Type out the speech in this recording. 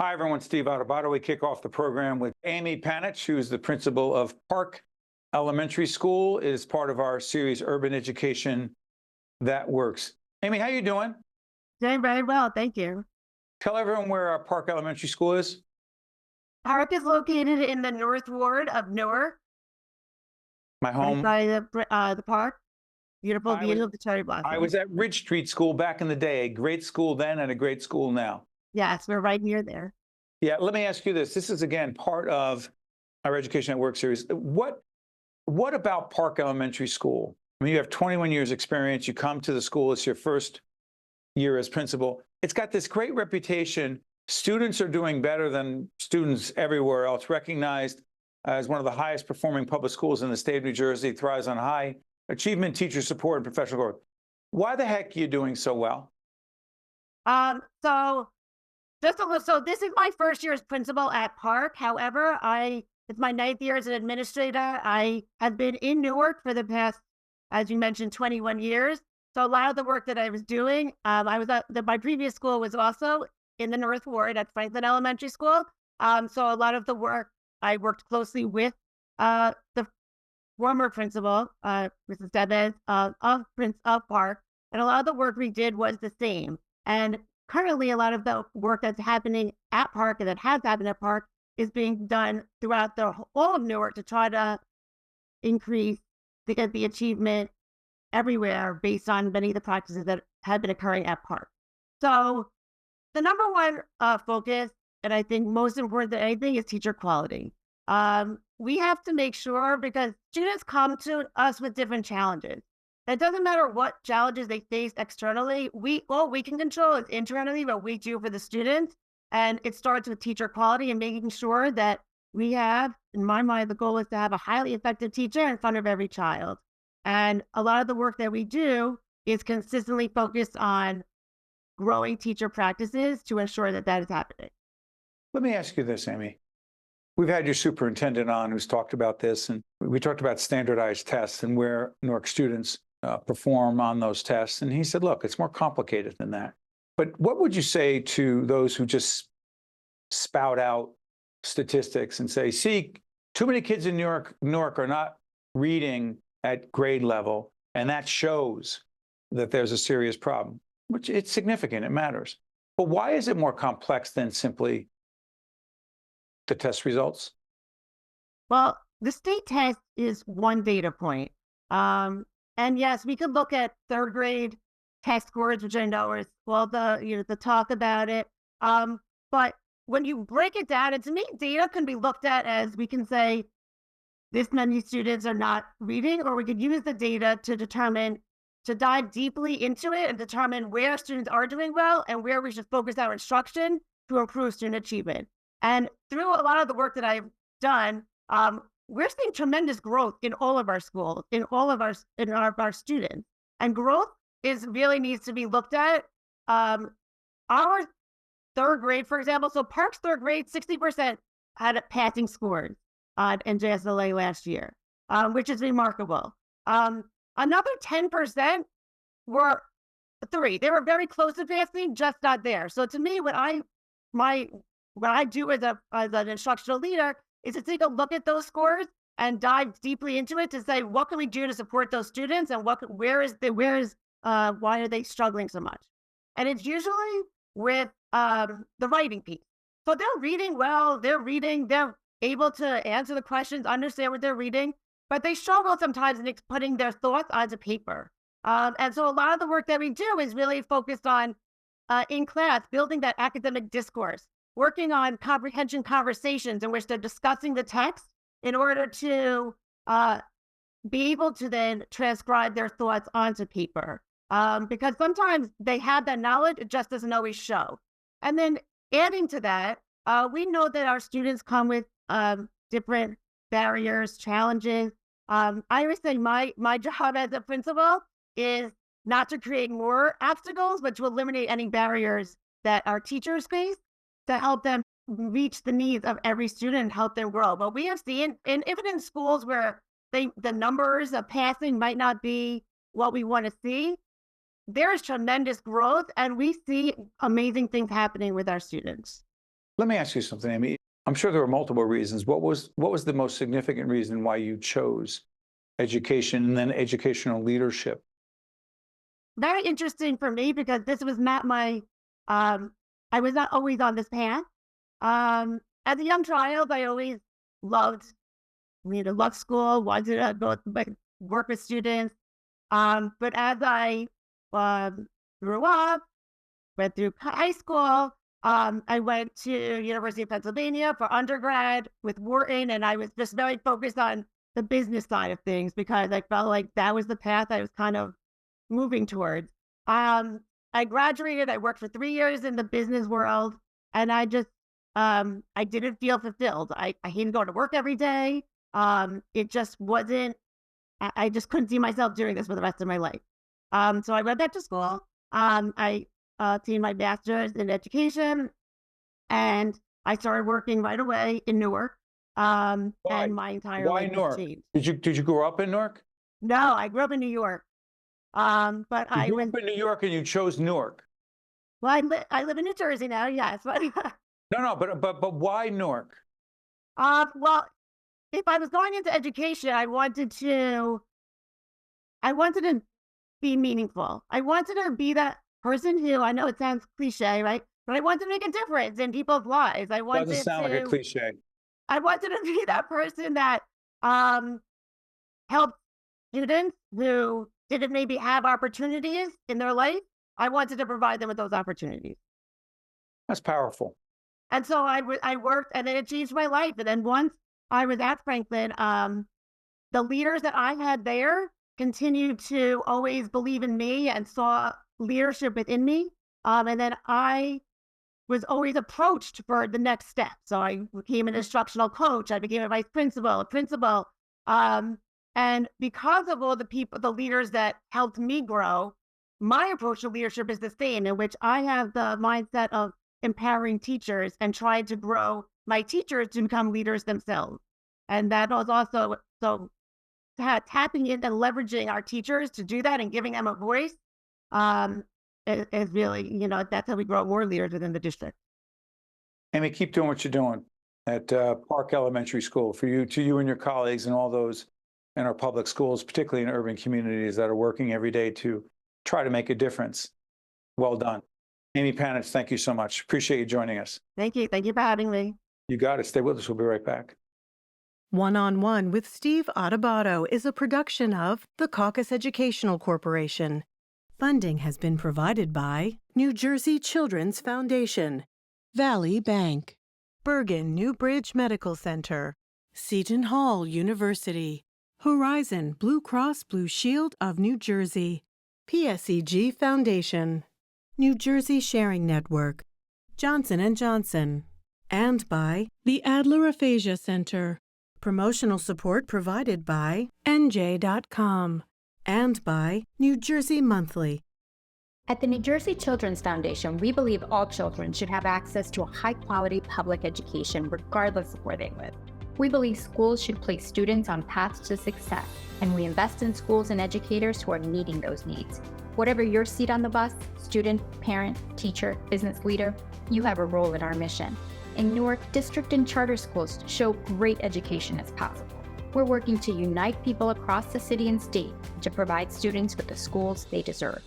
Hi, everyone. Steve Adubato. We kick off the program with Amy Panitch, who's the principal of Park Elementary School. It is part of our series, Urban Education That Works. Amy, how you doing? Doing very well, thank you. Tell everyone where our Park Elementary School is. Park is located in the North Ward of Newark, My right home. by the park. Beautiful I was, view of the cherry I blossom. was at Ridge Street School back in the day, a great school then and a great school now. Yes, we're right near there. Yeah, let me ask you this. This is, again, part of our Education at Work series. What about Park Elementary School? I mean, you have 21 years experience. You come to the school. It's your first year as principal. It's got this great reputation. Students are doing better than students everywhere else, recognized as one of the highest performing public schools in the state of New Jersey, thrives on high achievement, teacher support, and professional growth. Why the heck are you doing so well? So so this is my first year as principal at Park. However, it's my ninth year as an administrator. I have been in Newark for the past, as you mentioned, 21 years. So a lot of the work that I was doing, my previous school was also in the North Ward at Franklin Elementary School. So a lot of the work I worked closely with the former principal, Mrs. Debes, of Park, and a lot of the work we did was the same. And currently, a lot of the work that's happening at Park and that has happened at Park is being done throughout the whole of Newark to try to increase the achievement everywhere based on many of the practices that have been occurring at Park. So the number one focus, and I think most important than anything, is teacher quality. We have to make sure, because students come to us with different challenges. It doesn't matter what challenges they face externally. All we can control is internally what we do for the students. And it starts with teacher quality and making sure that we have, in my mind, the goal is to have a highly effective teacher in front of every child. And a lot of the work that we do is consistently focused on growing teacher practices to ensure that that is happening. Let me ask you this, Amy. We've had your superintendent on who's talked about this, and we talked about standardized tests and where Newark students perform on those tests. And he said, look, it's more complicated than that. But what would you say to those who just spout out statistics and say, see, too many kids in Newark are not reading at grade level, and that shows that there's a serious problem, which it's significant, it matters. But why is it more complex than simply the test results? Well, the state test is one data point. And yes, we could look at third grade test scores, which I know is all the talk about it. But when you break it down, and to me, data can be looked at as, we can say this many students are not reading, or we could use the data to dive deeply into it and determine where students are doing well and where we should focus our instruction to improve student achievement. And through a lot of the work that I've done, we're seeing tremendous growth in all of our schools, in our students. And growth really needs to be looked at. Our third grade, for example, so Park's third grade, 60% had passing scores on NJSLA last year, which is remarkable. Another 10% were they were very close to passing, just not there. So to me, what I do as an instructional leader is to take a look at those scores and dive deeply into it to say, what can we do to support those students, and why are they struggling so much? And it's usually with the writing piece. So they're reading well, they're able to answer the questions, understand what they're reading, but they struggle sometimes in putting their thoughts onto paper. And so a lot of the work that we do is really focused on in class, building that academic discourse, working on comprehension conversations in which they're discussing the text in order to be able to then transcribe their thoughts onto paper. Because sometimes they have that knowledge, it just doesn't always show. And then adding to that, we know that our students come with different barriers, challenges. I always say my job as a principal is not to create more obstacles, but to eliminate any barriers that our teachers face to help them reach the needs of every student and help them grow. But we have seen, and even in schools where the numbers of passing might not be what we want to see, there is tremendous growth, and we see amazing things happening with our students. Let me ask you something, Amy. I'm sure there were multiple reasons. What was the most significant reason why you chose education and then educational leadership? Very interesting for me because this was not my, I was not always on this path. As a young child, I always loved, loved school, wanted to go work with students. But as I grew up, went through high school, I went to University of Pennsylvania for undergrad with Wharton, and I was just very focused on the business side of things because I felt like that was the path I was kind of moving towards. I graduated. I worked for 3 years in the business world, and I just I didn't feel fulfilled. I hated going to work every day. It just wasn't. I just couldn't see myself doing this for the rest of my life. So I went back to school. I obtained my master's in education, and I started working right away in Newark. Why? And my entire Why life was Newark? changed. Did you grow up in Newark? No, I grew up in New York. But You I grew went. up in New York and you chose Newark. Well, I live in New Jersey now. Yes, but No, but why Newark? well, if I was going into education, I wanted to be meaningful. I wanted to be that person who, I know it sounds cliche, right? But I wanted to make a difference in people's lives. Doesn't sound like a cliche. I wanted to be that person that helped students who didn't maybe have opportunities in their life. I wanted to provide them with those opportunities. That's powerful. And so I worked, and it changed my life. And then once I was at Franklin, the leaders that I had there continued to always believe in me and saw leadership within me. And then I was always approached for the next step. So I became an instructional coach. I became a vice principal, a principal. And because of all the people, the leaders that helped me grow, my approach to leadership is the same, in which I have the mindset of empowering teachers and trying to grow my teachers to become leaders themselves. And that was also tapping in and leveraging our teachers to do that and giving them a voice is really, that's how we grow more leaders within the district. Amy, keep doing what you're doing at Park Elementary School to you and your colleagues and all those in our public schools, particularly in urban communities that are working every day to try to make a difference. Well done. Amy Panitch, thank you so much. Appreciate you joining us. Thank you. Thank you for having me. You got it. Stay with us. We'll be right back. One-on-One with Steve Adubato is a production of the Caucus Educational Corporation. Funding has been provided by New Jersey Children's Foundation, Valley Bank, Bergen New Bridge Medical Center, Seton Hall University, Horizon Blue Cross Blue Shield of New Jersey, PSEG Foundation, New Jersey Sharing Network, Johnson & Johnson, and by the Adler Aphasia Center. Promotional support provided by NJ.com and by New Jersey Monthly. At the New Jersey Children's Foundation, we believe all children should have access to a high-quality public education regardless of where they live. We believe schools should place students on paths to success, and we invest in schools and educators who are meeting those needs. Whatever your seat on the bus, student, parent, teacher, business leader, you have a role in our mission. In Newark, district and charter schools show great education is possible. We're working to unite people across the city and state to provide students with the schools they deserve.